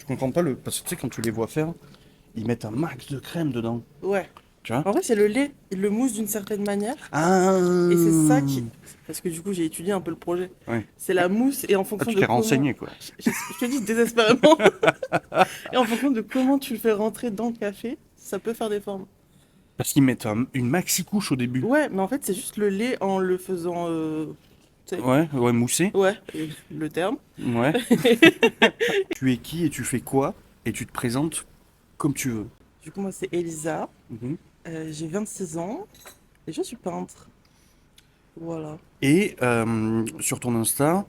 comprends pas parce que tu sais, quand tu les vois faire, ils mettent un max de crème dedans. Ouais. Tu vois? En vrai, c'est le lait. Ils le moussent d'une certaine manière. Ah, Et c'est ça qui. Parce que du coup, j'ai étudié un peu le projet. ouais. C'est la mousse et en Ah, fonction tu de t'es comment. renseigné, quoi. Je te dis désespérément. Et en fonction de comment tu le fais rentrer dans le café, ça peut faire des formes. Parce qu'ils mettent une maxi couche au début. Ouais, mais en fait, c'est juste le lait en le faisant. Tu sais. Ouais, ouais, moussé. Ouais, le terme. Ouais. Tu es qui et tu fais quoi? Et tu te présentes comme tu veux. Du coup, moi, c'est Elisa. Mhm. J'ai 26 ans. Et je suis peintre. Voilà. Et sur ton Insta,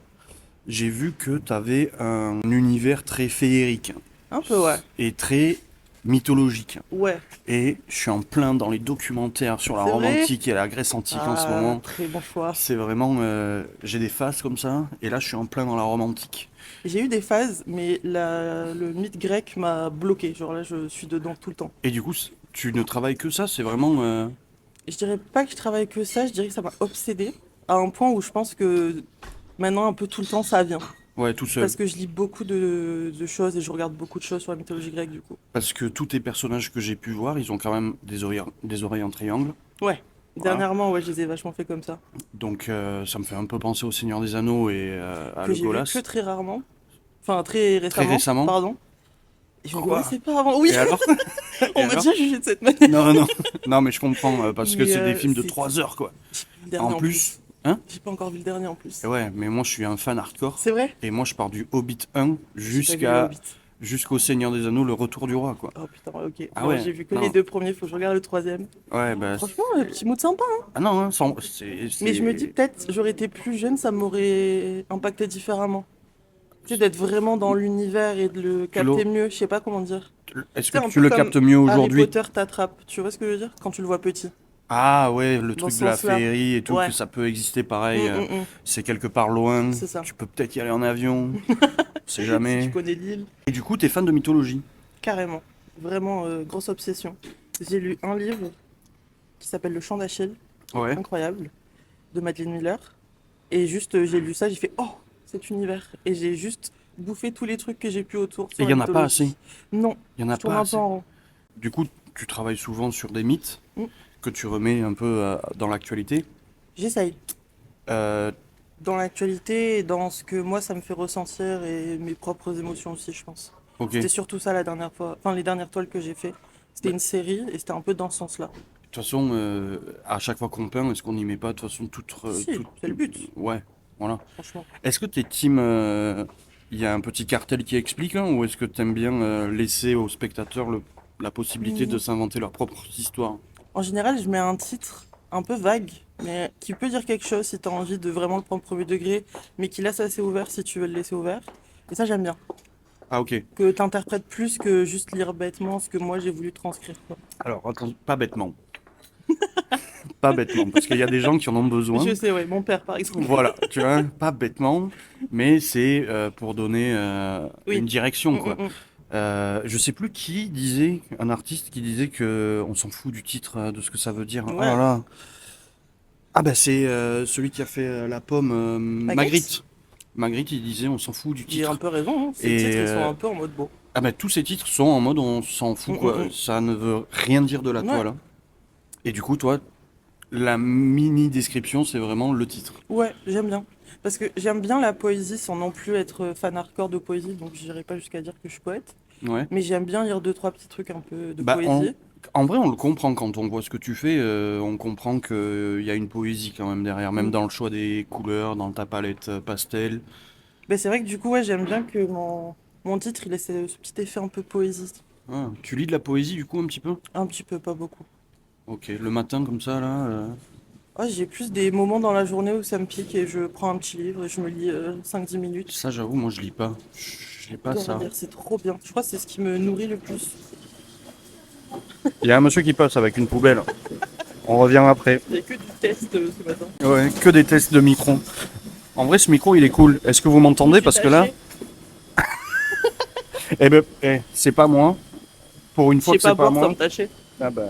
j'ai vu que tu avais un univers très féerique Un peu, ouais. et très mythologique. Ouais. Et je suis en plein dans les documentaires sur la C'est Rome vrai? antique et la Grèce antique en ce Ah, moment. très bon choix. C'est vraiment... j'ai des phases comme ça, et là je suis en plein dans la Rome antique. J'ai eu des phases, mais le mythe grec m'a bloqué. Genre là, je suis dedans tout le temps. Et du coup, tu ne travailles que ça, c'est vraiment... Et je dirais pas que je travaille que ça, je dirais que ça m'a obsédé à un point où je pense que maintenant, un peu tout le temps, ça vient. ouais, tout seul. Parce que je lis beaucoup de choses et je regarde beaucoup de choses sur la mythologie grecque, du coup. Parce que tous tes personnages que j'ai pu voir, ils ont quand même des oreilles en triangle. Ouais. Voilà. Dernièrement, ouais, je les ai vachement fait comme ça. Donc ça me fait un peu penser au Seigneur des Anneaux et à Que j'ai vu que Legolas. très rarement. Enfin, très Très récemment, récemment. pardon. Et je me Quoi? connaissais pas avant. Oui, Et alors? Et on m'a alors? déjà jugé de cette manière. Non, non, non, mais je comprends, parce que Mais c'est des films de c'est... 3 heures, quoi. J'ai pas vu le dernier En en plus. plus, hein? J'ai pas encore vu le dernier en plus. Et ouais, mais moi je suis un fan hardcore. C'est vrai? Et moi je pars du Hobbit 1 J'ai pas vu le Hobbit. jusqu'au Seigneur des Anneaux, le retour du roi, quoi. Oh putain, ok. Ah Bon, ouais, j'ai vu que les non. deux premiers, faut que je regarde le troisième. Ouais, bah. Franchement, petit mood sympa, hein. Ah non, hein, Mais je me dis c'est. peut-être, j'aurais été plus jeune, ça m'aurait impacté différemment. Tu sais, d'être vraiment dans l'univers et de le Tu capter mieux, je sais pas comment dire. Est-ce que C'est un tu peu le comme captes mieux Harry aujourd'hui? Potter t'attrape, tu vois ce que je veux dire? Quand tu le vois petit. Ah ouais, le Dans truc ce de la sens-là. féerie et tout, que Ouais. ça peut exister Mm, pareil, mm, mm. c'est quelque part loin, C'est ça. tu peux peut-être y aller en avion, on sait Si tu jamais. connais l'île. Et du coup, t'es fan de mythologie? Carrément. Vraiment, grosse obsession. J'ai lu un livre qui s'appelle Le Chant d'Achille, qui est Ouais. incroyable, de Madeleine Miller. Et juste, j'ai lu ça, j'ai fait oh, cet univers. Et j'ai juste bouffé tous les trucs que j'ai pu autour Et sur il la y en a pas assez. mythologie. Non, Il y en a je tourne pas un peu assez. en rond. Du coup, tu travailles souvent sur des mythes Mm. que tu remets un peu dans l'actualité. J'essaye. Euh, Dans l'actualité et dans ce que moi, ça me fait ressentir et mes propres émotions aussi, je pense. ok. De C'était surtout ça la dernière fois, enfin les dernières toiles que j'ai fait. C'était une série et c'était un peu dans ce sens-là. toute façon, à chaque fois qu'on peint, est-ce qu'on n'y met pas de toute façon Si, c'est le but, Ouais, voilà. franchement. Est-ce que t'es team... Il y a un petit cartel qui explique, hein, ou est-ce que t'aimes bien laisser aux spectateurs la possibilité de Mm. s'inventer leurs propres histoires? En général, je mets un titre un peu vague, mais qui peut dire quelque chose si tu as envie de vraiment le prendre premier degré, mais qui laisse assez ouvert si tu veux le laisser ouvert. Et ça, j'aime bien. Ah ok. Que tu interprètes plus que juste lire bêtement ce que moi j'ai voulu transcrire, quoi. Alors, attends, pas bêtement. Pas bêtement, parce qu'il y a des gens qui en ont besoin. Je sais, ouais, mon père par exemple. Voilà, tu vois, pas bêtement, mais c'est pour donner une Oui. direction, Mm, quoi. mm, mm. Je sais plus qui disait, un artiste qui disait que on s'en fout du titre, de ce que ça veut dire. Oh là Ouais. là. Ah bah c'est celui qui a fait la pomme, Magritte, Magritte. Magritte, il disait on s'en fout du il a un titre. peu raison, hein. Ces Et titres, ils sont un peu en mode beau. ah bah tous ces titres sont en mode on s'en fout, Mm, quoi. mm, Ça ne veut rien dire de la mm. Ouais. toile, hein. Et du coup toi, la mini description c'est vraiment le titre. Ouais, j'aime bien. Parce que j'aime bien la poésie sans non plus être fan hardcore de poésie, donc j'irai pas jusqu'à dire que je suis poète. Ouais. Mais j'aime bien lire deux, trois petits trucs un peu de Bah, poésie. en vrai, on le comprend quand on voit ce que tu fais. On comprend qu'il y a une poésie quand même derrière, même Mm. dans le choix des couleurs, dans ta palette pastel. Mais c'est vrai que du coup, ouais, j'aime bien que mon titre, il ait ce petit effet un peu poésie. Ah, tu lis de la poésie du coup un petit peu? Un petit peu, pas beaucoup. Ok, le matin comme ça là. Ouais, j'ai plus des moments dans la journée où ça me pique et je prends un petit livre et je me lis 5-10 minutes. Ça, j'avoue, moi je lis pas. Je lis pas J'adore ça. lire, c'est trop bien. Je crois que c'est ce qui me nourrit le plus. Il y a un monsieur qui passe avec une poubelle. On revient après. Il n'y a que du test ce matin. Ouais, que des tests de micro. En vrai, ce micro il est cool. Est-ce que vous m'entendez? Parce que là, eh ben, c'est pas moi. Pour une Je fois sais que pas c'est pas boire sans moi. me tâcher. Ah bah.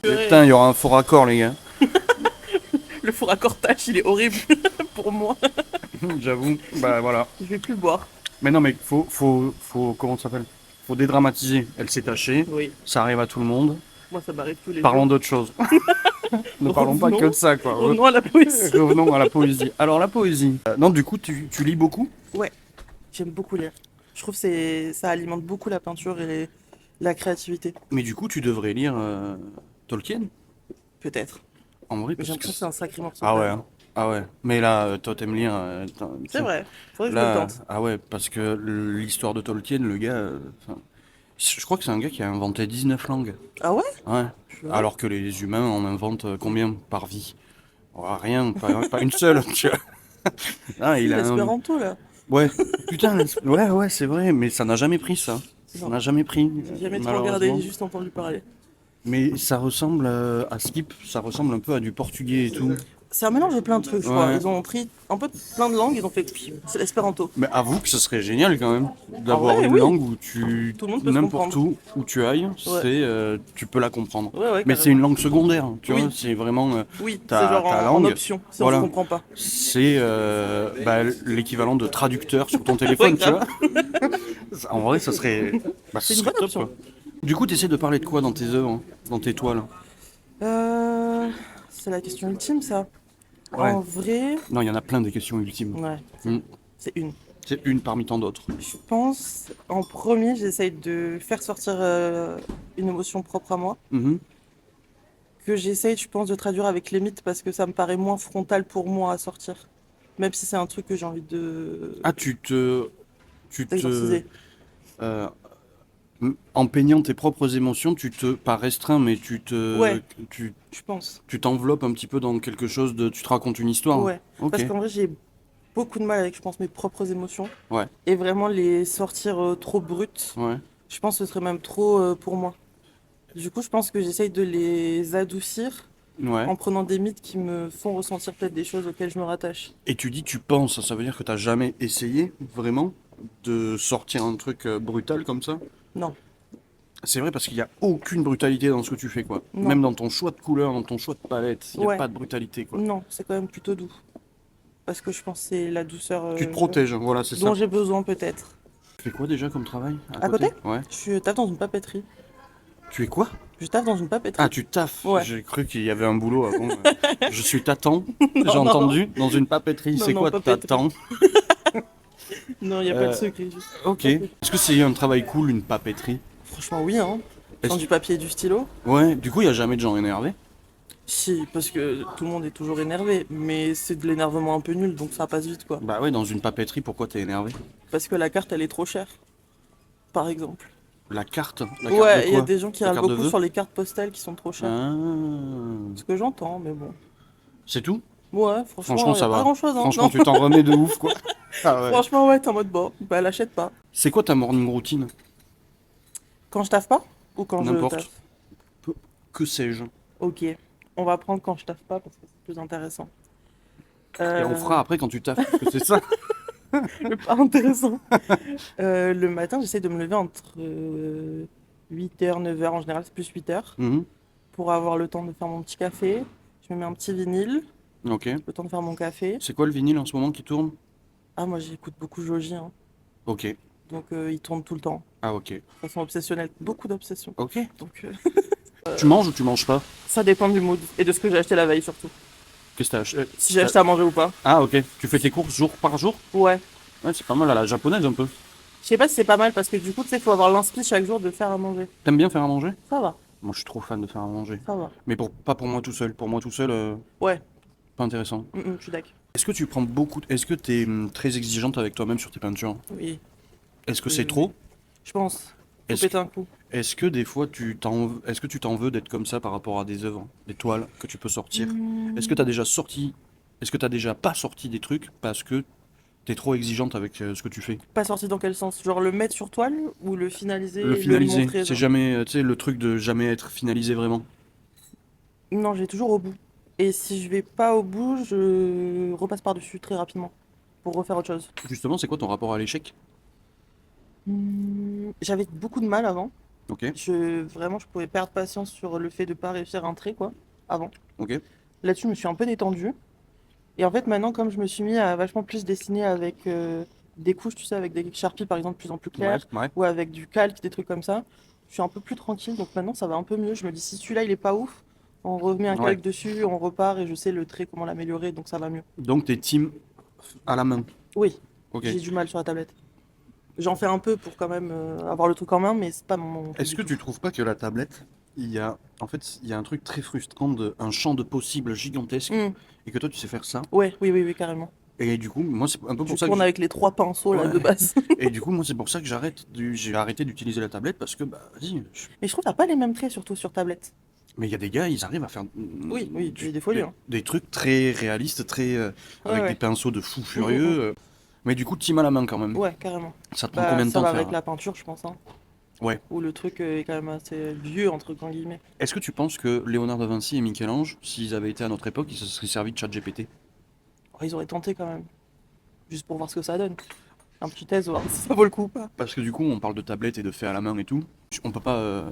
Purée. Putain, il y aura un faux raccord, les gars. Le four à cortage, il est horrible pour moi. J'avoue, bah voilà. Je vais plus le boire. Mais non, mais faut, comment ça s'appelle? faut dédramatiser. Elle s'est tachée, Oui, ça arrive à tout le monde. moi ça m'arrive tous les Parlons jours. d'autre chose. Ne parlons pas que de ça, quoi. Revenons à la poésie. Revenons à la poésie. Alors, la poésie. Non, du coup, tu lis beaucoup? Ouais, j'aime beaucoup lire. Je trouve que ça alimente beaucoup la peinture et la créativité. Mais du coup, tu devrais lire Tolkien, Peut-être. en vrai, Mais j'ai parce que... l'impression que c'est un sacré morceau. Ah quand ouais, même. hein. Ah ouais. Mais là, toi, t'aimes lire... C'est vrai. Faudrait que je me le Là, tente. ah ouais, parce que l'histoire de Tolkien, le gars... enfin, je crois que c'est un gars qui a inventé 19 langues. Ah ouais? Ouais. Je vois. Alors que les humains en inventent combien par vie? Oh, rien, pas une seule, tu vois. Ah, Si, il a un... l'espéranto là. Ouais, putain, ouais, c'est vrai, mais ça n'a jamais pris ça. Ça Non, n'a jamais pris, j'ai jamais trop regardé, malheureusement. j'ai juste entendu parler. Mais ça ressemble à Skip, ça ressemble un peu à du portugais et tout. C'est un mélange de plein de trucs, je crois. Ouais. Ils ont pris un peu de plein de langues, ils ont fait c'est l'espéranto. Mais avoue que ce serait génial quand même En d'avoir vrai, une oui. langue où tu Tout le monde peut se n'importe comprendre. où tu ailles, Ouais. tu peux la comprendre. Ouais, Mais c'est carrément. une langue secondaire, tu Oui. vois, c'est vraiment Oui, c'est ta genre en langue. option, si on Voilà. ne comprend pas. C'est l'équivalent de traducteur sur ton Ouais, téléphone, tu grave. vois. En vrai, ça serait, C'est ce une serait bonne top, option. quoi. Du coup, tu essaies de parler de quoi dans tes œuvres, hein, dans tes toiles? Euh, c'est la question ultime, ça. Ouais. En vrai, Non, il y en a plein des questions ultimes. ouais, Mm. c'est une. C'est une parmi tant d'autres. Je pense, en premier, j'essaye de faire sortir une émotion propre à moi, Mhm. que j'essaye, je pense, de traduire avec les mythes parce que ça me paraît moins frontal pour moi à sortir. Même si c'est un truc que j'ai envie de Ah, tu te, d'exorciser. euh, en peignant tes propres émotions, pas restreint, mais Ouais, je pense. tu t'enveloppes un petit peu dans quelque chose de, tu te racontes une histoire. Ouais. Ok. Parce qu'en vrai, j'ai beaucoup de mal avec, je pense, mes propres émotions. Ouais, Et vraiment les sortir trop brutes, ouais. je pense que ce serait même trop pour moi. Du coup, je pense que j'essaye de les adoucir Ouais. en prenant des mythes qui me font ressentir peut-être des choses auxquelles je me rattache. Et tu dis tu penses, ça veut dire que t'as jamais essayé vraiment de sortir un truc brutal comme ça? Non, C'est vrai parce qu'il n'y a aucune brutalité dans ce que tu fais, quoi. non, Même dans ton choix de couleur, dans ton choix de palette, il n'y a ouais, pas de brutalité, quoi. non, c'est quand même plutôt doux. Parce que je pense que c'est la douceur Tu te protèges, voilà, c'est dont ça. j'ai besoin peut-être. Tu fais quoi déjà comme travail à À côté, Ouais. je taffe dans une papeterie. Tu es quoi? Je taffe dans une Ah, papeterie. tu taffes. Ouais. J'ai cru qu'il y avait un boulot avant. Je suis tâtant, j'ai Non, non, entendu, dans une papeterie. non, C'est non, quoi papeterie. tâtant? Non, il n'y a pas de Euh, secret. Juste. Ok. Est-ce que c'est un travail cool, une papeterie? Franchement, oui, hein. Sans Est-ce- du papier et du stylo. Ouais, du coup, il n'y a jamais de gens énervés. Si, parce que tout le monde est toujours énervé. Mais c'est de l'énervement un peu nul, donc ça passe vite, quoi. Bah ouais, dans une papeterie, pourquoi t'es énervé? Parce que la carte, elle est trop chère. Par exemple. La carte? La carte Ouais, de il y a quoi? des gens qui La râlent carte de beaucoup vœux? sur les cartes postales qui sont trop chères. Ah. Ce que j'entends, mais bon. C'est tout? Ouais, Franchement, franchement, y ça a pas va. grand-chose, hein. Franchement, Non. tu t'en remets de ouf, quoi. Ah ouais. Franchement, ouais, t'es en mode bon, bah elle achète pas. C'est quoi ta morning routine? Quand je taffe pas ou quand je N'importe. taffe? Que sais-je? Ok, on va prendre quand je taffe pas parce que c'est plus intéressant. Et on fera après quand tu taffes, parce que c'est ça. Pas intéressant. Le matin, j'essaie de me lever entre 8h, 9h, en général c'est plus 8h, Mhm. pour avoir le temps de faire mon petit café. Je me mets un petit vinyle, Ok. le temps de faire mon café. C'est quoi le vinyle en ce moment qui tourne? Ah, moi j'écoute beaucoup Joji, hein. Ok. Donc il tourne tout le temps, Ah ok. de façon obsessionnelle, beaucoup d'obsessions. Ok. Donc Tu manges ou tu manges pas? ça dépend du mood et de ce que j'ai acheté la veille surtout. Qu'est-ce que t'as acheté? Si j'ai acheté à manger ou pas. Ah ok. Tu fais tes courses jour par jour? Ouais. Ouais, c'est pas mal à la japonaise un peu. Je sais pas si c'est pas mal parce que du coup, tu sais, faut avoir l'inspi chaque jour de faire à manger. T'aimes bien faire à manger? Ça va, Moi je suis trop fan de faire à manger. ça va. Mais pas pour moi tout seul. Pour moi tout seul, Ouais, pas intéressant. je suis d'accord. Est-ce que tu prends beaucoup... Est-ce que t'es très exigeante avec toi-même sur tes peintures? Oui, Est-ce que c'est Oui. trop? je pense. Faut Est-ce péter un coup. est-ce que des fois est-ce que tu t'en veux d'être comme ça par rapport à des œuvres, des toiles que tu peux sortir? Est-ce que t'as déjà sorti... Est-ce que t'as déjà pas sorti des trucs parce que t'es trop exigeante avec ce que tu fais? Pas sorti dans quel sens? Genre le mettre sur toile ou le finaliser Le et finaliser, le montrer, c'est genre jamais, tu sais, le truc de jamais être finalisé vraiment. Non, j'ai toujours au bout. Et si je vais pas au bout, je repasse par-dessus très rapidement pour refaire autre chose. Justement, c'est quoi ton rapport à l'échec? J'avais beaucoup de mal avant. Ok, Vraiment, je pouvais perdre patience sur le fait de pas réussir un trait, quoi, avant. ok. Là-dessus, je me suis un peu détendue. Et en fait, maintenant, comme je me suis mis à vachement plus dessiner avec des couches, tu sais, avec des Sharpies par exemple, de plus en plus claires, Ouais. ou avec du calque, des trucs comme ça. Je suis un peu plus tranquille, donc maintenant ça va un peu mieux. Je me dis, si celui-là il est pas ouf, on remet un Ouais. calque dessus, on repart et je sais le trait, comment l'améliorer, donc ça va mieux. Donc t'es team à la main. Oui, Ok. j'ai du mal sur la tablette. J'en fais un peu pour quand même avoir le truc en main, mais c'est pas mon truc Est-ce du que tout. tu trouves pas que la tablette, il y a un truc très frustrant un champ de possibles gigantesque Hmm. et que toi tu sais faire ça. Ouais, oui, oui, oui, carrément. Et du coup, moi c'est un peu Je pour ça que tourne avec les 3 pinceaux là de ouais. base. Et du coup, moi c'est pour ça que j'ai arrêté d'utiliser la tablette parce que bah vas-y. Mais je trouve que t'as pas les mêmes traits, surtout sur tablette. Mais il y a des gars, ils arrivent à faire Oui, oui, il y a des folies, hein. des trucs très réalistes, très Ouais, avec des ouais. pinceaux de fou Mm, mm, mm. furieux. Mais du coup, team à la main quand même. Ouais, carrément. Ça te prend Bah, combien de ça temps de va faire? avec la peinture, je pense, hein. Ouais. Où le truc est quand même assez vieux, entre grands guillemets. Est-ce que tu penses que Léonard de Vinci et Michel-Ange, s'ils avaient été à notre époque, ils se seraient servis de ChatGPT? Oh, ils auraient tenté quand même, juste pour voir ce que ça donne. Un petit test, voir si ça vaut le coup ou pas. Parce que du coup, on parle de tablette et de fait à la main et tout. On peut pas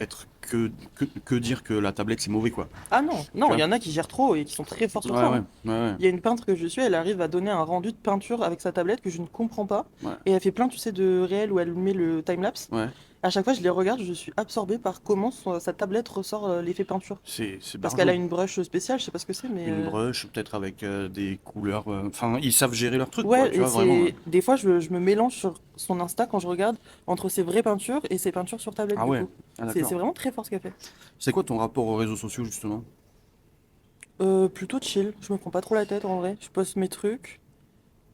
être que dire que la tablette c'est mauvais quoi. Ah non, Tu non, il vois? y en a qui gèrent trop et qui sont très forts sur Ouais, ça, ouais, hein. ouais, Il y a une peintre que je suis, elle arrive à donner un rendu de peinture avec sa tablette que je ne comprends pas. ouais, Et elle fait plein, tu sais, de réels où elle met le timelapse. ouais. À chaque fois, je les regarde, je suis absorbée par comment sa tablette ressort l'effet peinture. C'est Parce qu'elle a barjo. une brush spéciale, je sais pas ce que c'est, mais Une brush, peut-être avec des couleurs. Enfin, ils savent gérer leur truc quoi, ouais, tu et vois, vraiment. c'est. Des fois, je me mélange sur son Insta quand je regarde entre ses vraies peintures et ses peintures sur tablette, Ah du ouais, coup. ah C'est d'accord. vraiment très fort ce qu'elle fait. C'est quoi ton rapport aux réseaux sociaux justement? Plutôt chill, je me prends pas trop la tête en vrai. Je poste mes trucs.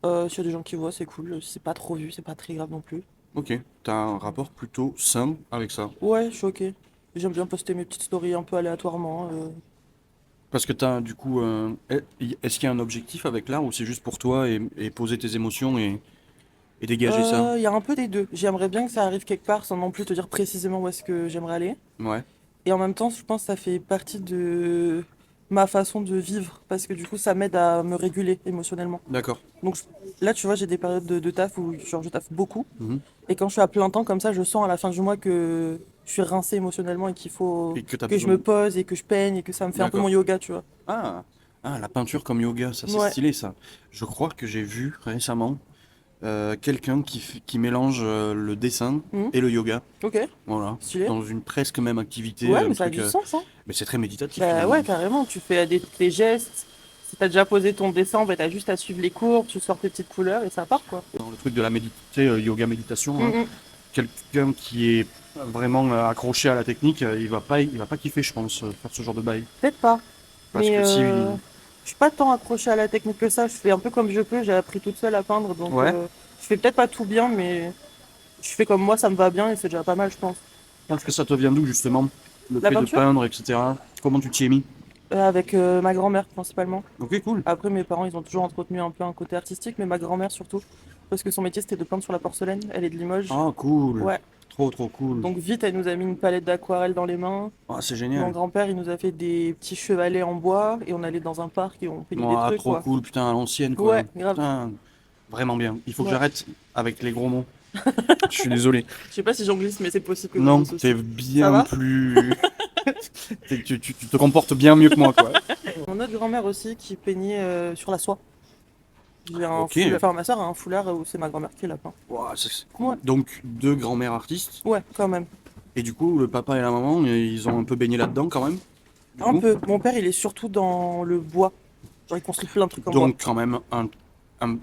S'il y a des gens qui voient, c'est cool. Si c'est pas trop vu, c'est pas très grave non plus. Ok, t'as un rapport plutôt sain avec ça. Ouais, je suis ok. J'aime bien poster mes petites stories un peu aléatoirement. Parce que t'as du coup, est-ce qu'il y a un objectif avec l'art ou c'est juste pour toi et poser tes émotions et dégager ça? Il y a un peu des deux. J'aimerais bien que ça arrive quelque part sans non plus te dire précisément où est-ce que j'aimerais aller. Ouais, Et en même temps, je pense que ça fait partie de ma façon de vivre parce que du coup, ça m'aide à me réguler émotionnellement. d'accord. Donc là, tu vois, j'ai des périodes de taf où genre, je taffe beaucoup. Mhm. Et quand je suis à plein temps comme ça, je sens à la fin du mois que je suis rincée émotionnellement et qu'il faut Et que t'as que je besoin. me pose et que je peigne et que ça me fait un peu mon D'accord. yoga, tu vois. Ah, ah, la peinture comme yoga, ça c'est Ouais. stylé ça. Je crois que j'ai vu récemment quelqu'un qui mélange le dessin Mhm. et le yoga. Ok, Voilà, stylé. dans une presque même activité, Ouais, un mais ça a truc. du sens, hein. Mais c'est très méditatif Bah finalement. ouais, carrément. Tu fais des gestes. Si t'as déjà posé ton dessin, bah t'as juste à suivre les courbes, tu sors tes petites couleurs et ça part, quoi. Dans le truc de la méditation, yoga méditation, hein, Mhm. quelqu'un qui est vraiment accroché à la technique, il va pas kiffer, je pense, faire ce genre de bail. Peut-être pas. Parce Mais que si. je suis pas tant accrochée à la technique que ça. Je fais un peu comme je peux. J'ai appris toute seule à peindre. Donc Ouais, je fais peut-être pas tout bien, mais je fais comme moi, ça me va bien et c'est déjà pas mal, je pense. parce que ça te vient d'où justement? Le La fait de peinture? peindre, etc. Comment tu t'y es mis? Avec ma grand-mère principalement. Ok, cool. Après, mes parents, ils ont toujours entretenu un peu un côté artistique, mais ma grand-mère surtout. Parce que son métier, c'était de peindre sur la porcelaine. Elle est de Limoges. Ah, cool. Ouais. Trop, trop cool. Donc vite, elle nous a mis une palette d'aquarelle dans les mains. Ah, c'est Mon génial. grand-père, il nous a fait des petits chevalets en bois et on allait dans un parc et on peignait des Ah, trucs, trop quoi. cool, putain, à l'ancienne, quoi. Ouais, grave. Putain, vraiment bien. Il faut que Ouais. j'arrête avec les gros mots. Je suis désolé. Je sais pas si j'en glisse, mais c'est possible que j'en Non, glisse t'es aussi. Ça bien va? plus. Tu te comportes bien mieux que moi, quoi. Mon autre grand-mère aussi qui peignait sur la soie. J'ai un Ok. foulard, enfin ma soeur a un foulard où c'est ma grand-mère qui l'a peint. Ouah, Ouais, donc, deux grands-mères artistes. ouais, quand même. Et du coup, le papa et la maman, ils ont un peu baigné là-dedans quand même. Du Un coup. peu. Mon père, il est surtout dans le bois. Genre, il construit plein de trucs en bois. Donc, quand même,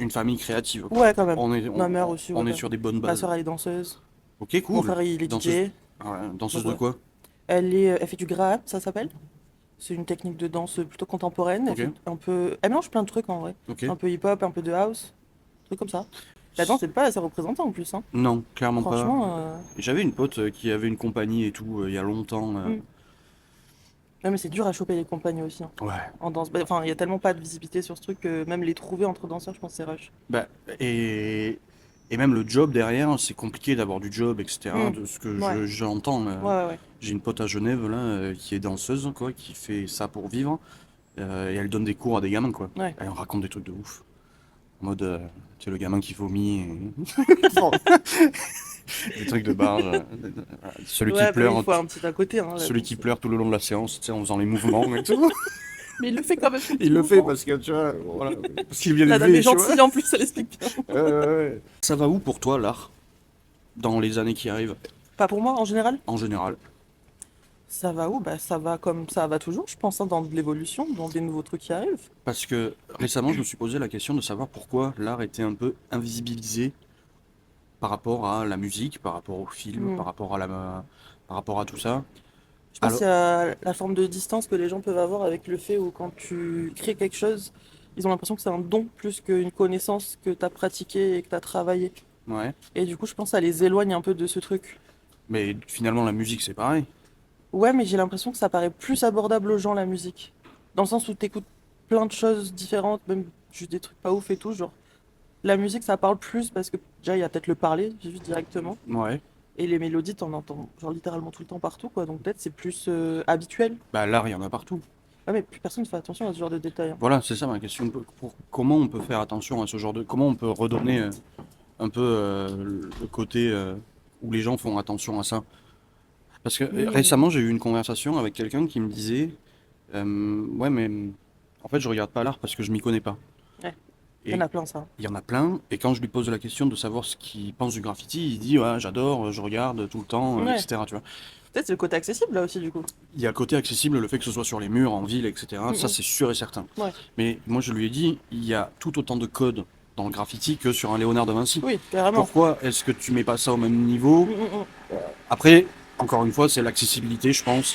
une famille créative, quoi. Ouais, quand même. On est, Ma mère aussi, on ouais. est sur des bonnes Ma bases. soeur, elle est danseuse. Ok, Mon cool. frère, il est Danseuse, DJ. danseuse Donc, de ouais. quoi? Elle fait du Graham, ça s'appelle. C'est une technique de danse plutôt contemporaine. Elle Ok, fait un peu. Elle mélange plein de trucs en vrai. ok. Un peu hip-hop, un peu de house. Trucs comme ça. La danse, c'est pas assez représenté en plus, hein. Non, clairement pas. Franchement. J'avais une pote qui avait une compagnie et tout il y a longtemps. Mm. Ouais, mais c'est dur à choper les compagnies aussi, hein, Ouais. en danse. Bah, enfin, il y a tellement pas de visibilité sur ce truc que même les trouver entre danseurs, je pense que c'est rush. Bah, et même le job derrière, c'est compliqué d'avoir du job, etc. Mm. De ce que Ouais, j'entends. ouais, ouais, ouais. J'ai une pote à Genève là, qui est danseuse, quoi, qui fait ça pour vivre. Et elle donne des cours à des gamins, quoi. Ouais. Elle raconte des trucs de ouf. En mode, tu sais, le gamin qui vomit, des trucs de barge. Celui qui Ouais, bah oui, pleure, il faut un petit à côté, hein, la celui danse. qui pleure tout le long de la séance, tu sais, en faisant les mouvements et tout. Mais il le fait quand même. Il le fait parce que, tu vois, voilà, parce qu'il vient La dame d'élever, est tu vois. gentille en plus, ça l'explique bien. Ouais. Ça va où pour toi, l'art, dans les années qui arrivent, Pas pour moi en général. en général? Ça va où? Bah ça va comme ça va toujours, je pense, hein, dans de l'évolution, dans des nouveaux trucs qui arrivent. Parce que récemment, je me suis posé la question de savoir pourquoi l'art était un peu invisibilisé par rapport à la musique, par rapport au film, Hmm. par rapport à tout ça. Je pense Alors, qu'il y a la forme de distance que les gens peuvent avoir avec le fait où quand tu crées quelque chose, ils ont l'impression que c'est un don plus qu'une connaissance que tu as pratiquée et que tu as travaillé. ouais. Et du coup, je pense que ça les éloigne un peu de ce truc. Mais finalement, la musique, c'est pareil. Ouais, mais j'ai l'impression que ça paraît plus abordable aux gens, la musique. Dans le sens où t'écoutes plein de choses différentes, même juste des trucs pas ouf et tout. Genre, la musique, ça parle plus parce que déjà, il y a peut-être le parler, juste directement. Ouais. Et les mélodies, t'en entends genre littéralement tout le temps partout, quoi. Donc peut-être c'est plus habituel. Bah, l'art, il y en a partout. Ouais, mais plus personne ne fait attention à ce genre de détails, hein. Voilà, c'est ça ma question. Comment on peut faire attention à ce genre de... Comment on peut redonner un peu le côté où les gens font attention à ça? Parce que Oui, récemment, j'ai eu une conversation avec quelqu'un qui me disait, ouais, mais en fait, je regarde pas l'art parce que je m'y connais pas. ouais, il y en Et a plein, ça. il y en a plein, et quand je lui pose la question de savoir ce qu'il pense du graffiti, il dit, ouais, j'adore, je regarde tout le temps, Ouais. etc. Tu vois. Peut-être c'est le côté accessible, là aussi, du coup. Il y a le côté accessible, le fait que ce soit sur les murs, en ville, etc. Ça, Mm, c'est sûr et certain. mm. Ouais. Mais moi, je lui ai dit, il y a tout autant de codes dans le graffiti que sur un Léonard de Vinci. Oui, carrément. Pourquoi est-ce que tu mets pas ça au même niveau? Mm, mm, Après, encore une fois, c'est l'accessibilité, je pense.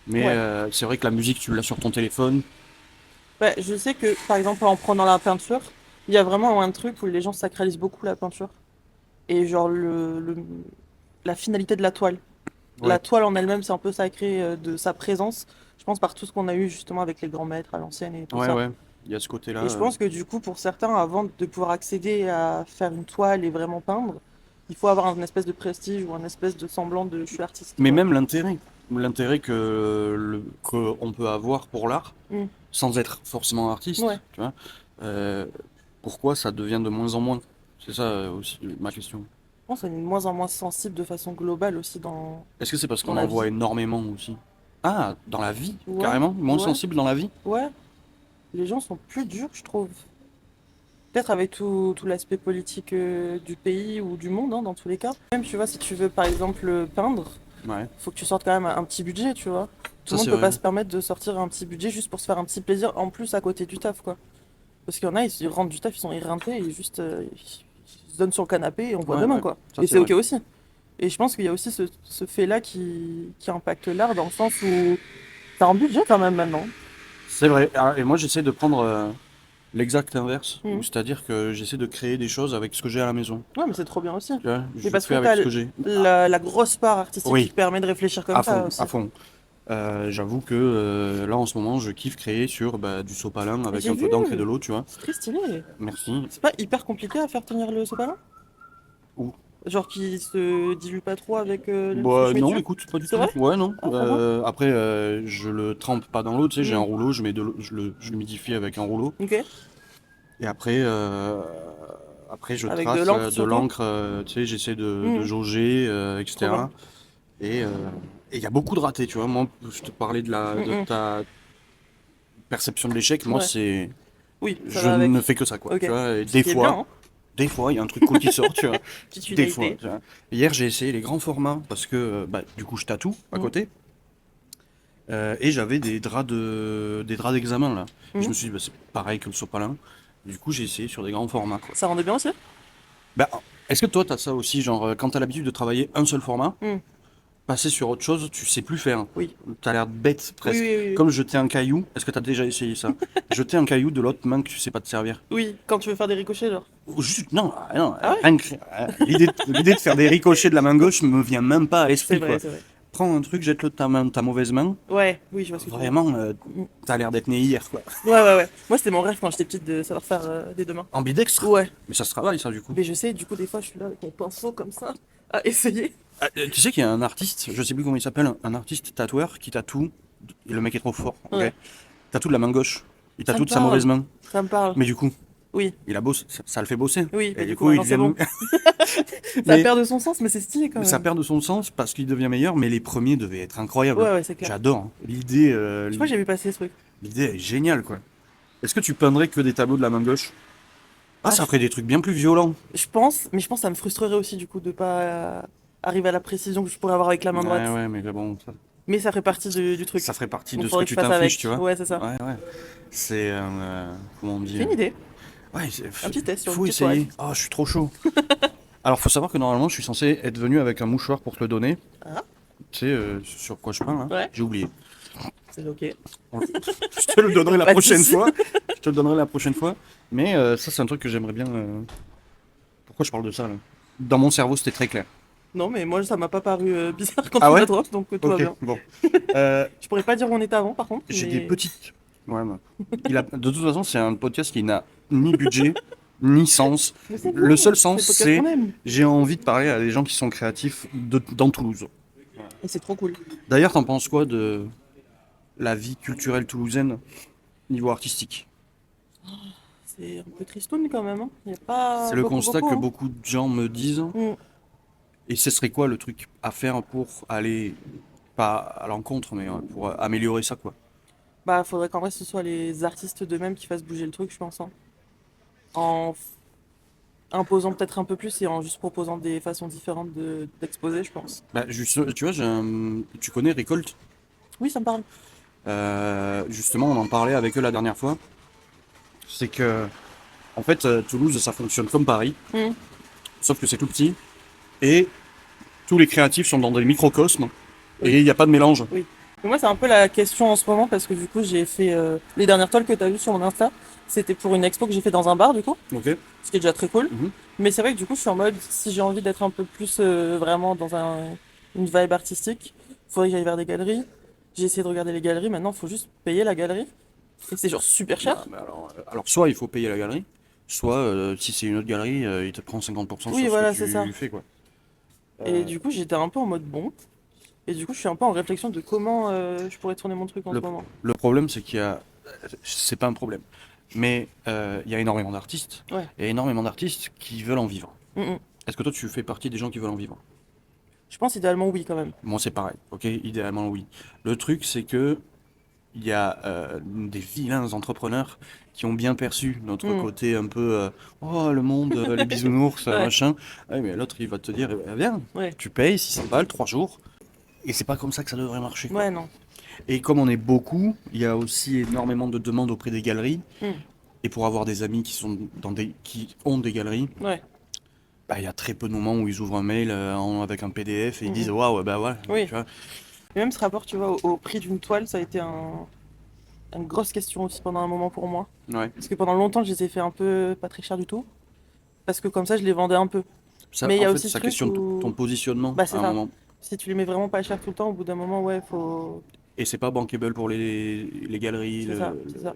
mm. Mais Ouais. c'est vrai que la musique, tu l'as sur ton téléphone. Ouais, je sais que, par exemple, en prenant la peinture, il y a vraiment un truc où les gens sacralisent beaucoup la peinture. Et genre, la finalité de la toile. La Ouais, toile en elle-même, c'est un peu sacré de sa présence. Je pense par tout ce qu'on a eu justement avec les grands maîtres à l'ancienne et tout ouais, ça. ouais. Il y a ce côté-là. Et je pense que du coup, pour certains, avant de pouvoir accéder à faire une toile et vraiment peindre, il faut avoir un espèce de prestige ou un espèce de semblant de je suis artiste, Mais quoi. même l'intérêt qu'on peut avoir pour l'art, Mm. sans être forcément Ouais. artiste, tu vois, euh, pourquoi ça devient de moins en moins? C'est ça aussi ma question. Je pense qu'on est de moins en moins sensible de façon globale aussi Est-ce que c'est parce dans qu'on la en voit vie. énormément aussi? Ah, dans la vie, Ouais, carrément? Moins ouais, sensible dans la vie? ouais. Les gens sont plus durs, je trouve. Peut-être avec tout l'aspect politique du pays ou du monde, hein, dans tous les cas. Même, tu vois, si tu veux, par exemple, peindre, Ouais, faut que tu sortes quand même un petit budget, tu vois. Tout ça le monde c'est peut vrai. pas se permettre de sortir un petit budget juste pour se faire un petit plaisir en plus à côté du taf, quoi. Parce qu'il y en a, ils rentrent du taf, ils sont éreintés et juste ils se donnent sur le canapé et on voit Ouais, demain, ouais, quoi. ça Et c'est c'est vrai. ok aussi. Et je pense qu'il y a aussi ce fait-là qui impacte l'art dans le sens où t'as un budget quand même maintenant. C'est vrai. Ah, et moi j'essaie de prendre l'exact inverse, Mhm. c'est-à-dire que j'essaie de créer des choses avec ce que j'ai à la maison. Ouais, mais c'est trop bien aussi. Tu vois, Mais je parce fais que avec t'as ce que j'ai. la grosse part artistique qui Oui, te permet de réfléchir comme à ça fond, aussi. à fond. J'avoue que là en ce moment je kiffe créer sur bah, du sopalin Mais avec j'ai un peu vu, d'encre et de l'eau, tu vois. c'est très stylé. Merci. C'est pas hyper compliqué à faire tenir le sopalin? Ou Genre qui se dilue pas trop avec ce que bah tu mets non, dessus? écoute, pas du C'est tout. vrai? Ouais, non. Ah, trop bien. Après, je le trempe pas dans l'eau, tu sais, j'ai un Hmm. rouleau, je mets de l'eau, je l'humidifie avec un rouleau. Ok. Et après je Avec de trace l'encre de surtout? l'encre, tu sais, j'essaie de Hmm. jauger, Trop bien. etc. Et euh, et il y a beaucoup de ratés, tu vois. Moi, je te parlais Hmm, de hmm. ta perception de l'échec. Moi, Ouais. c'est, Oui, ça je va ne avec. fais que ça, quoi. Tu Ok. vois. Et Ce qui est bien, hein. des fois, il y a un truc cool qui sort, tu vois. Petite Des fois, finalité. tu vois. Hier, j'ai essayé les grands formats parce que, bah, du coup, je tatoue à Hmm. côté. Et j'avais des draps d'examen là. Et je Hmm. me suis dit, bah, c'est pareil que le sopalin. Du coup, j'ai essayé sur des grands formats, quoi. Ça rendait bien aussi? Bah, est-ce que toi, t'as ça aussi, genre, quand t'as l'habitude de travailler un seul format, Hmm. passer sur autre chose, tu sais plus faire. Oui. T'as l'air bête, Oui, presque. oui, oui, oui. Comme jeter un caillou, est-ce que t'as déjà essayé ça? Jeter un caillou de l'autre main que tu sais pas te servir. Oui, quand tu veux faire des ricochets, genre. Ou juste, non, non, Ah ouais? rien que, l'idée de faire des ricochets de la main gauche me vient même pas à C'est l'esprit, vrai, quoi. c'est vrai. Prends un truc, jette-le de ta mauvaise main. Ouais, oui, je vois ce que tu veux dire. Vraiment, Hmm. t'as l'air d'être né hier, quoi. Ouais, ouais, ouais. Moi, c'était mon rêve quand j'étais petite de savoir faire des deux mains. Ambidextre? Ouais. Mais ça se travaille, ça, du coup. Mais je sais, du coup, des fois, je suis là avec mon pinceau comme ça, à essayer. Ah, tu sais qu'il y a un artiste, je sais plus comment il s'appelle, un artiste tatoueur qui tatoue, et le mec est trop fort, ok? Ouais. Tatoue de la main gauche. Il Ça me tatoue de sa parle. mauvaise main. Ça me parle. Mais du coup, Oui, il a bossé, ça le fait bosser. oui, Et mais du du coup, coup, il maintenant, c'est devient. bon. Ça Mais perd de son sens, mais c'est stylé quand ça même. perd de son sens parce qu'il devient meilleur, mais les premiers devaient être incroyables. Ouais, ouais, c'est clair. J'adore, hein. L'idée. Je crois que j'ai vu passer ce truc. L'idée est géniale, quoi. Est-ce que tu peindrais que des tableaux de la main gauche? Ah, Ah, ça ferait des trucs bien plus violents. je pense, mais je pense que ça me frustrerait aussi du coup de pas arriver à la précision que je pourrais avoir avec la main Ouais, droite. ouais, mais bon, Mais ça fait partie du ça truc. ferait partie Donc de ce que faudrait que je tu fasse t'infliges, tu avec. vois. Ouais, c'est ça. Ouais, ouais. C'est, comment on dit? C'est une idée. Ouais, Un petit test sur une faut petite toile. essayer. Ah, je suis trop chaud. Alors, faut savoir que normalement, je suis censé être venu avec un mouchoir pour te le donner. Ah, Tu sais, sur quoi je peins, là? ouais, J'ai oublié. c'est ok. Je te le donnerai la Pas de prochaine soucis. fois. Je te le donnerai la prochaine fois. Mais ça, c'est un truc que j'aimerais bien. Pourquoi je parle de ça, là? Dans mon cerveau, c'était très clair. Non, mais moi ça m'a pas paru bizarre quand Ah tu ouais? l'as droite, donc tout va Ok, bien. bon. Euh, Je pourrais pas dire où on était avant par contre, j'ai des mais petites. Ouais, bah. De toute façon, c'est un podcast qui n'a ni budget, ni sens. c'est bien, Le seul c'est sens, le podcast c'est qu'on aime. j'ai envie de parler à des gens qui sont créatifs dans Toulouse. Et c'est trop cool. D'ailleurs, t'en penses quoi de la vie culturelle toulousaine niveau artistique? C'est un peu tristoun quand même, hein. Il y a C'est pas le beaucoup, constat beaucoup, que hein. beaucoup de gens me disent. Mm. Et ce serait quoi le truc à faire pour aller, pas à l'encontre, mais pour améliorer ça, quoi? Bah, faudrait qu'en vrai ce soit les artistes d'eux-mêmes qui fassent bouger le truc, je pense, hein. En imposant peut-être un peu plus et en juste proposant des façons différentes d'exposer, je pense. Bah, juste, tu vois, tu connais Récolte? Oui, ça me parle. Justement, on en parlait avec eux la dernière fois. C'est que, en fait, Toulouse, ça fonctionne comme Paris, Mm. sauf que c'est tout petit. Et tous les créatifs sont dans des microcosmes. Oui. Et il n'y a pas de mélange. Oui. Et moi, c'est un peu la question en ce moment parce que du coup, j'ai fait les dernières toiles que tu as vues sur mon Insta. C'était pour une expo que j'ai fait dans un bar, du coup, Ok? ce qui est déjà très cool. Mhm. Mais c'est vrai que du coup, je suis en mode, si j'ai envie d'être un peu plus vraiment dans une vibe artistique, faudrait que j'aille vers des galeries. J'ai essayé de regarder les galeries, maintenant, il faut juste payer la galerie. Et c'est genre super Ah, cher. mais alors, soit il faut payer la galerie, soit si c'est une autre galerie, il te prend 50% Oui, sur ce voilà, que c'est ça. tu fais, quoi. Et Euh, du coup, j'étais un peu en mode bon. Et du coup, je suis un peu en réflexion de comment je pourrais tourner mon truc en ce le, moment. le problème, c'est qu'il y a. C'est pas un problème. Mais il y a énormément d'artistes. Ouais. Il y a énormément d'artistes qui veulent en vivre. Mm, mm. Est-ce que toi, tu fais partie des gens qui veulent en vivre? Je pense idéalement oui quand même. Moi, c'est pareil. Ok, idéalement, oui. Le truc, c'est que il y a des vilains entrepreneurs qui ont bien perçu notre Mm. côté un peu oh le monde, les bisounours, Ouais, machin. Ouais, mais l'autre il va te dire eh bien, ouais, tu payes 600 balles 3 jours et c'est pas comme ça que ça devrait marcher, quoi. ouais, non. Et comme on est beaucoup, il y a aussi énormément de demandes auprès des galeries Mm. et pour avoir des amis qui ont des galeries, Ouais, bah il y a très peu de moments où ils ouvrent un mail avec un PDF et ils mm, disent mm. waouh bah ouais, Oui. tu vois. Et même ce rapport, tu vois, au prix d'une toile, ça a été une grosse question aussi pendant un moment pour moi. Ouais. Parce que pendant longtemps, je les ai fait un peu pas très cher du tout. Parce que comme ça, je les vendais un peu. Ça, Mais il y en a fait, aussi ce ça truc questionne ton où, positionnement bah à c'est un ça. moment. Si tu les mets vraiment pas cher tout le temps, au bout d'un moment, ouais, faut. Et c'est pas bankable pour les galeries. C'est ça, c'est ça.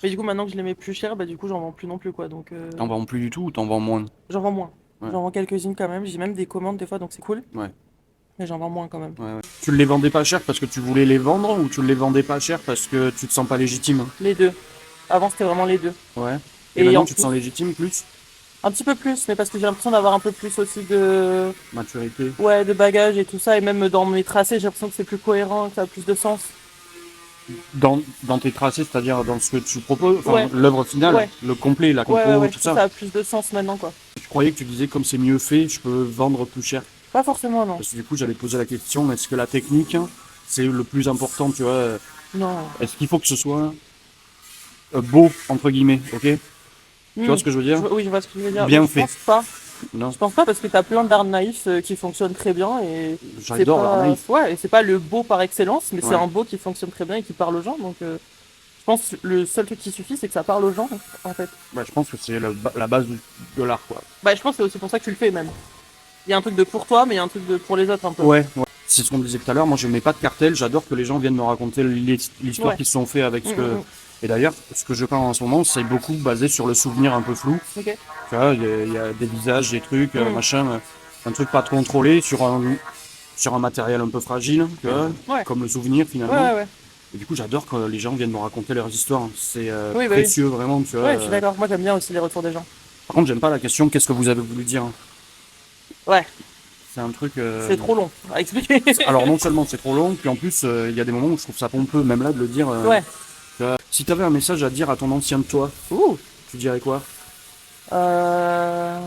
Mais du coup, maintenant que je les mets plus cher, bah du coup, j'en vends plus non plus, quoi. Donc, T'en vends plus du tout ou t'en vends moins? j'en vends moins. Ouais, J'en vends quelques-unes quand même. J'ai même des commandes des fois, donc c'est cool. ouais, Mais j'en vends moins quand même. ouais. Tu les vendais pas cher parce que tu voulais les vendre ou tu les vendais pas cher parce que tu te sens pas légitime? Les deux. Avant, c'était vraiment les deux. Ouais. Et Et maintenant en tu te plus, sens légitime plus? un petit peu plus, mais parce que j'ai l'impression d'avoir un peu plus aussi Maturité. ouais, de bagages et tout ça. Et même dans mes tracés, j'ai l'impression que c'est plus cohérent, que ça a plus de sens. Dans tes tracés, c'est-à-dire dans ce que tu proposes, enfin Ouais, l'œuvre finale, ouais, le complet, la ouais, ouais, compo, ouais. tout Je trouve que ça. ça a plus de sens maintenant, quoi. Je croyais que tu disais comme c'est mieux fait, je peux vendre plus cher. Pas forcément, non. Parce que du coup j'allais poser la question, est-ce que la technique, c'est le plus important, tu vois? Non. Est-ce qu'il faut que ce soit beau, entre guillemets, ok? Tu vois Hmm. ce que je veux dire? Oui, je vois ce que tu veux dire. Mais Bien je fait. pense pas. Non, Je pense pas parce que t'as plein d'art naïfs qui fonctionnent très bien et c'est j'adore l'art pas, naïf. ouais, et c'est pas le beau par excellence, mais c'est Ouais. un beau qui fonctionne très bien et qui parle aux gens. Donc, je pense que le seul truc qui suffit, c'est que ça parle aux gens, en fait. Ouais, je pense que c'est la base de l'art, quoi. Bah, je pense que c'est aussi pour ça que tu le fais, même. Il y a un truc de pour toi, mais il y a un truc de pour les autres un peu. Ouais, ouais. C'est ce qu'on disait tout à l'heure, moi je mets pas de cartel, j'adore que les gens viennent me raconter l'histoire Ouais. qu'ils se sont fait avec Mm, ce mm, que... mm. Et d'ailleurs, ce que je peins en ce moment, c'est beaucoup basé sur le souvenir un peu flou. Ok. Tu vois, il y a des visages, des trucs, Mm. machin, un truc pas trop contrôlé sur un matériel un peu fragile, tu vois, Ouais. comme le souvenir Ouais, finalement. ouais, ouais. Et du coup, j'adore que les gens viennent me raconter leurs histoires. C'est Oui, bah oui. précieux vraiment, tu vois. Ouais, je suis d'accord. Moi, j'aime bien aussi les retours des gens. Par contre, j'aime pas la question qu'est-ce que vous avez voulu dire. Ouais, C'est un truc. c'est trop long à expliquer. Alors non seulement c'est trop long, puis en plus il y a des moments où je trouve ça pompeux, même là de le dire. Ouais. Si t'avais un message à dire à ton ancien toi, Ouh. tu dirais quoi? Euh,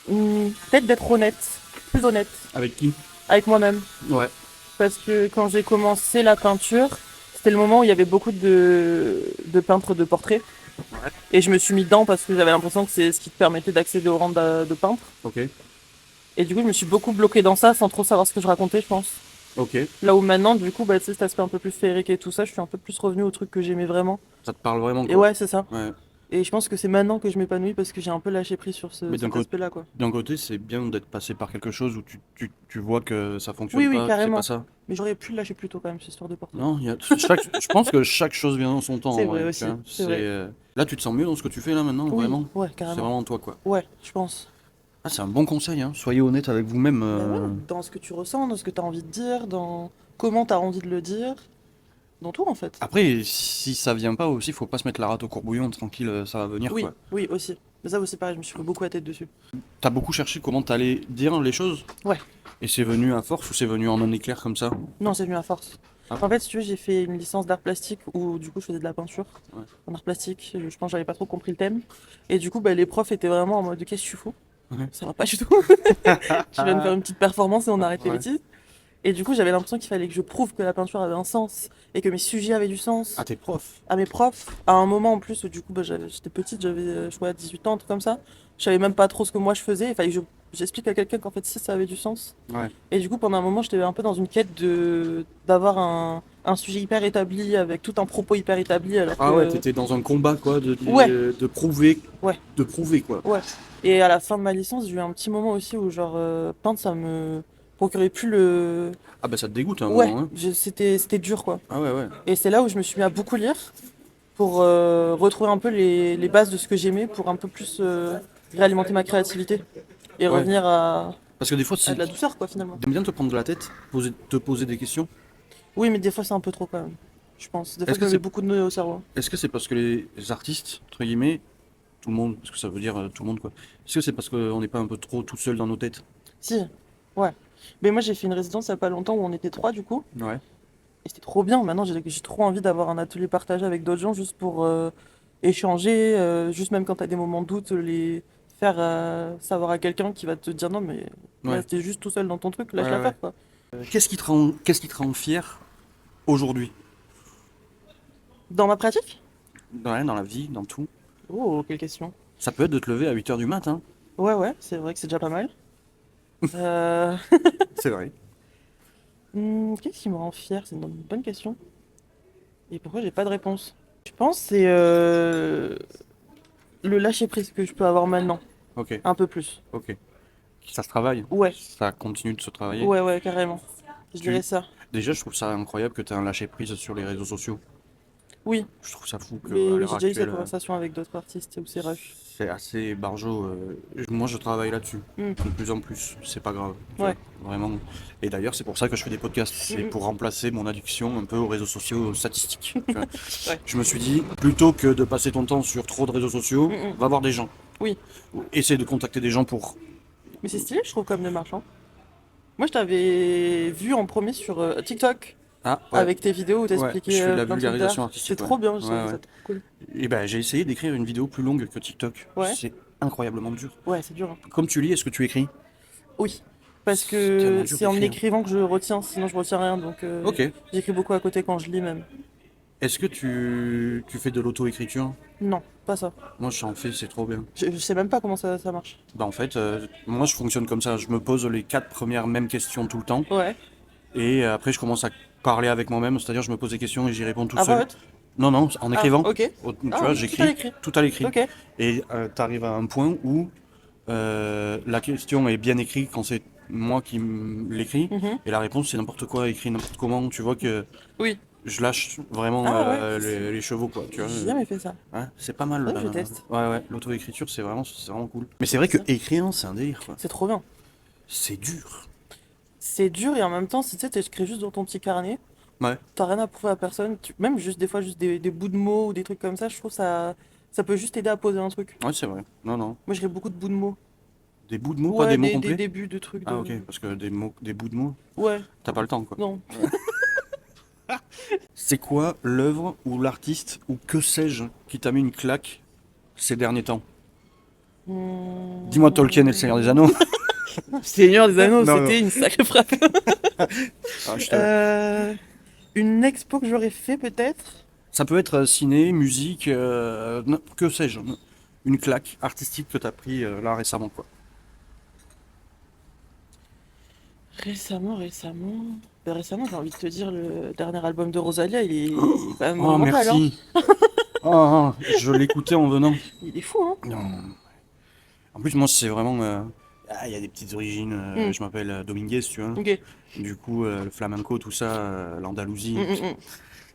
Peut-être d'être honnête, plus honnête Avec qui? avec moi-même. Ouais. Parce que quand j'ai commencé la peinture, c'était le moment où il y avait beaucoup de peintres de portraits. Ouais. Et je me suis mis dedans parce que j'avais l'impression que c'est ce qui te permettait d'accéder au rang de peintre. Ok. Et du coup, je me suis beaucoup bloquée dans ça sans trop savoir ce que je racontais, je pense. Ok. Là où maintenant, du coup, bah, tu sais, cet aspect un peu plus féerique et tout ça, je suis un peu plus revenue au truc que j'aimais vraiment. Ça te parle vraiment, Et quoi. ouais, c'est ça. Ouais. Et je pense que c'est maintenant que je m'épanouis parce que j'ai un peu lâché prise sur Mais cet aspect-là, quoi. d'un côté, c'est bien d'être passé par quelque chose où tu vois que ça Oui, fonctionne oui, pas, que c'est pas carrément. ça. Mais j'aurais pu le lâcher plus tôt quand même, cette histoire de portrait. Non, je pense que chaque chose vient dans son temps, C'est en vrai vrai, tu aussi, vois. c'est vrai. Là, tu te sens mieux dans ce que tu fais là maintenant, Oui, vraiment? ouais, C'est carrément. vraiment toi, quoi. Ouais, je pense. Ah, c'est un bon conseil, hein. Soyez honnête avec vous-même. Ben ouais, dans ce que tu ressens, dans ce que tu as envie de dire, dans comment tu as envie de le dire, dans tout en fait. Après, si ça vient pas aussi, faut pas se mettre la rate au courbouillon, tranquille, ça va venir, Oui, quoi. oui, aussi. Mais ça aussi, pareil, je me suis pris beaucoup la tête dessus. T'as beaucoup cherché comment t'allais dire les choses, Ouais, et c'est venu à force ou c'est venu en un éclair comme ça? non, c'est venu à force. Ah, En fait, si tu veux, j'ai fait une licence d'art plastique où du coup je faisais de la peinture ouais. en art plastique. Je pense que j'avais pas trop compris le thème. Et du coup, bah, les profs étaient vraiment en mode qu'est-ce que tu fous? Ouais. Ça va pas du tout. Tu viens de faire une petite performance et on arrête les Ouais. bêtises. Et du coup, j'avais l'impression qu'il fallait que je prouve que la peinture avait un sens et que mes sujets avaient du sens. Ah, t'es prof. À mes profs, à un moment en plus où du coup bah, j'étais petite, j'avais je crois 18 ans, un truc comme ça. Je savais même pas trop ce que moi je faisais, il fallait que j'explique à quelqu'un qu'en fait si ça avait du sens. Ouais. Et du coup pendant un moment j'étais un peu dans une quête de d'avoir un sujet hyper établi avec tout un propos hyper établi alors Ah ouais, que t'étais dans un combat, quoi, ouais, de prouver, ouais, quoi. ouais. Et à la fin de ma licence, j'ai eu un petit moment aussi où genre peindre ça me procurait plus le Ah bah ça te dégoûte à un ouais, moment, hein. c'était dur quoi. Ah ouais, ouais. Et c'est là où je me suis mis à beaucoup lire pour retrouver un peu les bases de ce que j'aimais, pour un peu plus réalimenter ma créativité et Ouais. revenir Parce que des fois, à de la douceur, quoi, finalement. t'aimes bien te prendre de la tête, te poser des questions. Oui, mais des fois, c'est un peu trop, quand même. Je pense. Des fois, Est-ce je que me mets c'est beaucoup de nœuds au cerveau. est-ce que c'est parce que les artistes, entre guillemets, tout le monde, parce que ça veut dire tout le monde, quoi. Est-ce que c'est parce qu'on n'est pas un peu trop tout seul dans nos têtes? Si, ouais. Mais moi, j'ai fait une résidence il y a pas longtemps où on était trois, du coup. Ouais. Et c'était trop bien. Maintenant, j'ai trop envie d'avoir un atelier partagé avec d'autres gens juste pour échanger, juste même quand t'as des moments de doute, les faire savoir à quelqu'un qui va te dire non, mais là, Ouais. t'es juste tout seul dans ton truc, Ouais, lâche la ouais. faire, quoi. Qu'est-ce qui te rend fier aujourd'hui? Dans ma pratique? Ouais, dans la vie, dans tout. Oh, quelle question. Ça peut être de te lever à 8 h du matin. Ouais, ouais, c'est vrai que c'est déjà pas mal. Euh... C'est vrai. Qu'est-ce qui me rend fier? C'est une bonne question. Et pourquoi j'ai pas de réponse? Je pense que c'est le lâcher prise que je peux avoir maintenant. Ok, Un peu plus. ok. Ça se travaille. Ouais, Ça continue de se travailler. ouais, ouais, carrément. Je dirais Tu... ça. Déjà, je trouve ça incroyable que tu aies un lâcher prise sur les réseaux sociaux. Oui, Je trouve ça fou qu'à mais l'heure j'ai déjà eu cette actuelle, conversation avec d'autres artistes où c'est rush. c'est assez barjot. Moi, je travaille là-dessus. Mm. De plus en plus. C'est pas grave. Tu Ouais. vois, vraiment. Et d'ailleurs, c'est pour ça que je fais des podcasts. C'est Mm, mm. pour remplacer mon addiction un peu aux réseaux sociaux, aux statistiques. Tu vois. Ouais. Je me suis dit, plutôt que de passer ton temps sur trop de réseaux sociaux, Mm, mm. va voir des gens. Oui, Essaye de contacter des gens pour. mais c'est stylé, je trouve, comme démarche, hein. Moi, je t'avais vu en premier sur TikTok Ah, ouais. avec tes vidéos où Ouais, t'expliquais je fais de la plein de trucs vulgarisation d'art. artistique. C'est Ouais. trop bien, je Ouais, trouve ouais. ça trop cool. Et ben, j'ai essayé d'écrire une vidéo plus longue que TikTok. Ouais, C'est incroyablement dur. ouais, c'est dur, hein. Comme tu lis, est-ce que tu écris? Oui, parce C'est tellement que dur c'est en d'écrire. écrivant que je retiens, sinon je retiens rien, donc Ok. j'écris beaucoup à côté quand je lis même. Est-ce que tu fais de l'auto-écriture? Non, pas ça. Moi, j'en fais, c'est trop bien. Je sais même pas comment ça marche. Bah, en fait, moi, je fonctionne comme ça. Je me pose les 4 premières mêmes questions tout le temps. Ouais, Et après, je commence à parler avec moi-même. C'est-à-dire, je me pose des questions et j'y réponds tout à voix seul. haute. Non, non, en Ah, écrivant. ok. Tu Ah, vois, tout à j'écris l'écrit. tout à l'écrit. Ok. Et t'arrives à un point où la question est bien écrite quand c'est moi qui l'écris. Mhm. Et la réponse, c'est n'importe quoi, écrit n'importe comment. Tu vois que Oui. je lâche vraiment Ah ouais, les chevaux, quoi. Tu vois, j'ai jamais fait ça. ouais, c'est pas mal. Ouais, je teste. Ouais, ouais, l'auto-écriture, c'est vraiment cool. Mais c'est vrai que écrire, c'est un délire, quoi. C'est trop bien. C'est dur. C'est dur et en même temps, si tu sais, t'écris juste dans ton petit carnet, Ouais, t'as rien à prouver à personne. Même juste des fois, juste des bouts de mots ou des trucs comme ça, je trouve ça peut juste aider à poser un truc. ouais, c'est vrai. Non, non. Moi, j'ai beaucoup de bouts de mots. Des bouts de mots, pas Ouais, des mots des complets? débuts de trucs Ah, de. ok, parce que des bouts de mots, Ouais, t'as pas le temps, quoi. non. C'est quoi l'œuvre ou l'artiste ou que sais-je qui t'a mis une claque ces derniers temps? Dis-moi Tolkien et le Seigneur des Anneaux. Seigneur des Anneaux, Non, c'était une sacrée frappe. Ah, Une expo que j'aurais fait peut-être. Ça peut être ciné, musique, que sais-je. Une claque artistique que t'as pris là récemment, quoi. Récemment. Ben, récemment, j'ai envie de te dire, le dernier album de Rosalia, il est quand même Oh, monumental, hein. merci. Oh, je l'écoutais en venant. Il est fou, hein. Non. En plus, moi, c'est vraiment. Il y a des petites origines. Mm. Je m'appelle Dominguez, tu vois. Ok. Du coup, le flamenco, tout ça, l'Andalousie. Mm.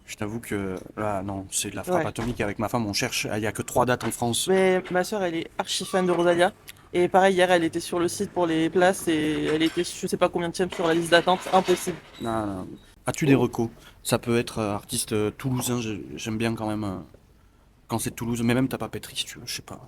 Je t'avoue que là, non, c'est de la frappe Ouais. atomique. Avec ma femme, on cherche. Il n'y a que 3 dates en France. Mais ma soeur, elle est archi fan de Rosalia. Et pareil, hier, elle était sur le site pour les places et elle était, je sais pas combien de sur la liste d'attente. Impossible. Non, non. As-tu des recos? Ça peut être artiste toulousain. J'aime bien quand même quand c'est de Toulouse. Mais même t'as pas Pétri, si tu veux. Je sais pas.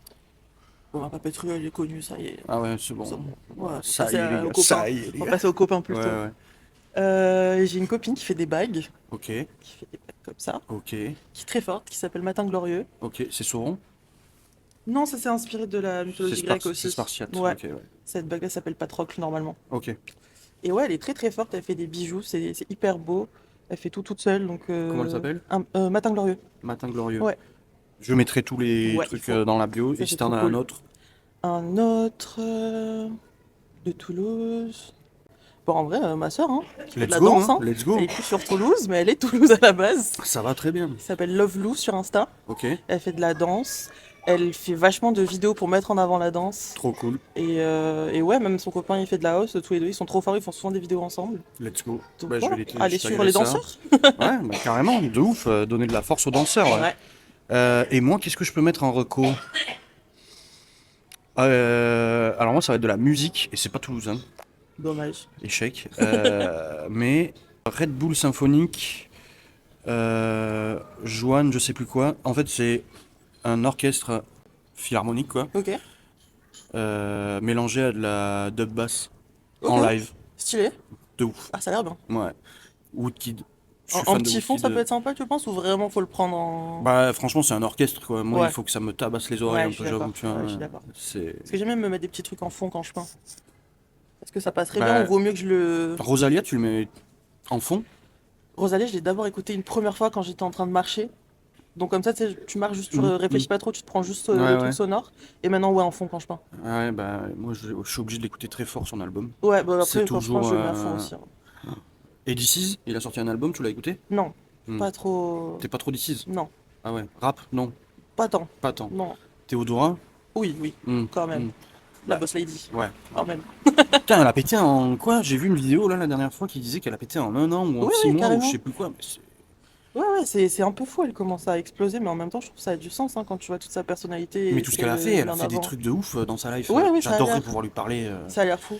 Bon, ma papeterie, elle est connue, ça y est. Ah ouais, c'est bon. Ça, ouais, faut Ça y passer est, les aux gars. copains. Ça y est, les On va gars. passer aux copains Ouais, plutôt. ouais. J'ai une copine qui fait des bagues, Ok, qui fait des bagues comme ça, ok, qui est très forte, qui s'appelle Matin Glorieux. ok. C'est Sauron? Non, ça s'est inspiré de la mythologie grecque C'est aussi. Spartiate. Ouais, Ok, ouais. cette bague-là s'appelle Patrocle normalement. Ok. Et ouais, elle est très très forte, elle fait des bijoux, c'est hyper beau. Elle fait tout toute seule, donc Comment elle s'appelle? Matin Glorieux. Matin Glorieux. Ouais, Je mettrai tous les ouais, il trucs faut. dans la bio. Ça Et si c'est t'en trop as un cool. autre? Un autre de Toulouse. Bon, en vrai, ma soeur, hein, qui fait de Let's la go, danse, hein. hein. Let's Elle go. est plus sur Toulouse, mais elle est Toulouse à la base. Ça va très bien. Elle s'appelle Love Lou sur Insta. Ok. Elle fait de la danse. Elle fait vachement de vidéos pour mettre en avant la danse. Trop cool. Et ouais, même son copain, il fait de la house. Tous les deux, ils sont trop forts. Ils font souvent des vidéos ensemble. Let's go. Donc Bah, voilà, je allez je suivre taguerai les ça. danseurs. Ouais, bah, carrément, de ouf. Donner de la force aux danseurs. Ouais. Ouais. Et moi, qu'est-ce que je peux mettre en reco? Alors moi, ça va être de la musique et c'est pas toulousain. Dommage. Échec. Mais Red Bull Symphonique, Joanne, je sais plus quoi. En fait, c'est un orchestre philharmonique, quoi, Ok. mélangé à de la dub bass Ok. en live. Stylé. De ouf. Ah, ça a l'air bien. Ouais. Woodkid. Je suis En fan de petit fond, ça Woodkid. peut être sympa, tu penses? Ou vraiment faut le prendre en. Bah, franchement, c'est un orchestre, quoi. Moi, il Ouais. faut que ça me tabasse les oreilles Ouais, un je suis peu, j'avoue, d'accord. tu vois. Ouais, je suis d'accord. C'est... Parce que j'aime même me mettre des petits trucs en fond quand je peins. Est-ce que ça passerait bien Bah, ou vaut mieux que je le. Rosalia, tu le mets en fond? Rosalie, je l'ai d'abord écouté une première fois quand j'étais en train de marcher. Donc comme ça, tu sais, tu marches juste, tu Mm, réfléchis mm. pas trop, tu te prends juste Ouais, le ouais. truc sonore. Et maintenant, ouais, en fond quand je peins. Ouais, bah, moi, je suis obligé de l'écouter très fort, son album. Ouais, bah C'est après, quand je peins, toujours... je le mets à fond aussi, hein. Et DC's, il a sorti un album, tu l'as écouté? Non, Hmm. pas trop. T'es pas trop DC's? Non, Ah ouais. Rap? Non, pas tant. pas tant. Non. Théodora? Oui, oui, Hmm, quand même. hmm. La Bah, boss lady, ouais. quand même. Putain, elle a pété en quoi? J'ai vu une vidéo là la dernière fois qui disait qu'elle a pété en 1 an ou en Oui, 6 oui, mois ou je carrément. sais plus quoi. Mais Ouais, ouais, c'est un peu fou, elle commence à exploser, mais en même temps, je trouve que ça a du sens hein, quand tu vois toute sa personnalité mais et tout ce ce qu'elle a fait, qu'elle elle met a en fait des avant. trucs de ouf dans sa life. Ouais, ouais, ça a J'adorerais l'air. pouvoir lui parler. Ça a l'air fou.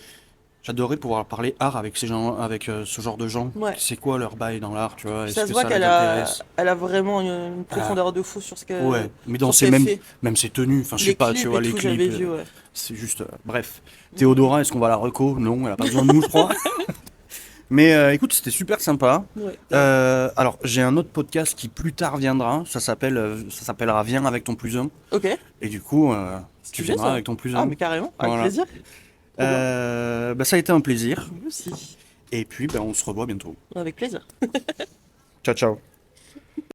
J'adorerais pouvoir parler art avec ces gens, avec ce genre de gens. Ouais. C'est quoi leur bail dans l'art, tu vois? Puis Est-ce ça se que voit ça les qu'elle intéresse? elle a vraiment une Elle a- profondeur de fou sur ce Ouais, mais dans sur ce ses qu'elle mêmes, fait. même ses tenues. Enfin, je sais Les pas, tu clips vois, et les tout, clips. j'avais vu, ouais. C'est juste. Bref. Théodora, est-ce qu'on va la reco? Non, elle a pas besoin de nous, je crois. Mais écoute, c'était super sympa. Ouais. Alors, j'ai un autre podcast qui plus tard viendra. Ça s'appellera Viens avec ton plus un. Ok, Et du coup, tu stylé viendras ça. avec ton plus Ah, un. mais carrément, avec Voilà. plaisir. Trop bien. Bah, ça a été un plaisir. Moi aussi. Et puis, ben, on se revoit bientôt. Avec plaisir. Ciao, ciao.